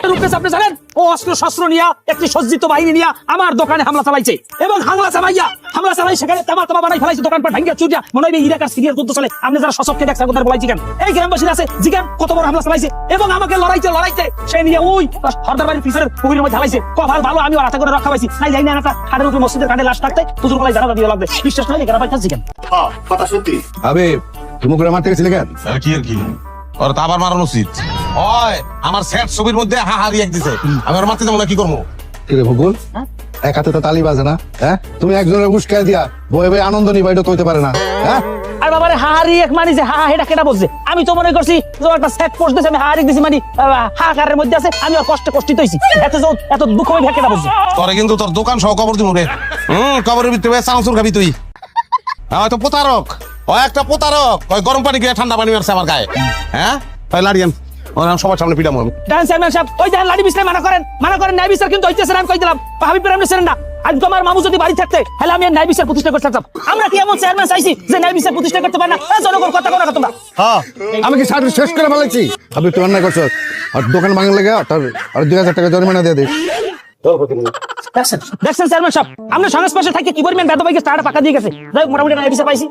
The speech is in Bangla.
আপনি জানেন ও অস্ত্র শস্ত্র নিয়ে একটি সজ্জিত বাহিনী নিয়ে আমার দোকানে হামলা চালাইছে এবং হামলা চালাই সেখানে তামা বানাই ফেলাইছে, দোকানপাট ভাঙ্গিয়া চুরিয়া মনে হয় ইরাকার সিরিয়ার যুদ্ধ চলে। আপনি যারা সশস্ত্র দেখছেন কথা বলাইছি কেন? এই গ্রামবাসীরা আছে জিজ্ঞান কত বড় হামলা চালাইছে এবং আমাকে লড়াইতে সে নিয়ে ওই হরদার বাড়ির পিছনের পুকুরের মধ্যে ঢালাইছে। কপাল ভালো আমি ওর হাতে করে রক্ষা পাইছি, নাই যাই না একটা হাটের উপরে মসজিদের কাঠে লাশ থাকতে হুজুর গলায় জানাজা দিয়ে লাগবে। বিশ্বাস নয় গ্রাম পাইতেছি কেন? কথা সত্যি। আবে তুমি করে মারতে গেছিলে কেন? কি আর কি ওর তো আবার মারানো উচিত হয়। আমার সেট ছবির মধ্যে হা রিয়াক্ট দিছে, আমি ওর মারতে যাবো না, কি করবো? কি রে ভূগোল, এক হাতে তো তালি বাজে না, হ্যাঁ? তুমি একজনের উস্কায় দিয়া বয়ে বয়ে আনন্দ নিবা, এটা তো হইতে পারে না, হ্যাঁ? আর বাবারে হাহারি এক মানি যে হা এটা কেটা বলছে? আমি তো মনে করছি যে একটা সেট পোস্ট দিয়েছে, আমি হাহারি দিছি, মানে হাহাকারের মধ্যে আছে, আমি আর কষ্টিত হইছি। এত দুঃখ হয়ে কেটা বলছে? তোরে কিন্তু তোর দোকান সহ কবর দিব রে। কবরের ভিতরে চানাচুর খাবি তুই। হয়তো প্রতারক, ও একটা প্রতারক, ওই গরম পানি খেয়ে ঠান্ডা পানি মারছে আমার গায়ে। হ্যাঁ তাই লাড়িয়ান সবার সামনে পিটাম। ডান চেয়ারম্যান সাহেব, ওই দেখেন লাঠি বিচার মানা করেন ন্যায় বিচার কিন্তু হইতেছে না। আমি কই দিলাম হাবিব প্রেম ছিলেন না, আজকে আমার মামু যদি বাড়ি থাকতে তাহলে আমি ন্যায় বিচার প্রতিষ্ঠা করতে চাইতাম। আমরা কি এমন চেয়ারম্যান চাইছি যে ন্যায় বিচার প্রতিষ্ঠা করতে পারে না? জনগণ কথা বলা তোমরা। হ্যাঁ, আমি কি সার্ভিস শেষ করে ফেলেছি? আপনি তো অন্যায় করছো, আর দোকান ভাঙা লেগে আর 2000 টাকা জরিমানা দিয়ে দিস। দেখছেন চেয়ারম্যান সাহেব, আমরা সংস্পর্শে থাকি কি পরিমাণ বেদবাইকে স্টার্ট পাকা দিয়ে গেছে। যাই হোক, মোটামুটি ন্যায় বিচার পাইছি।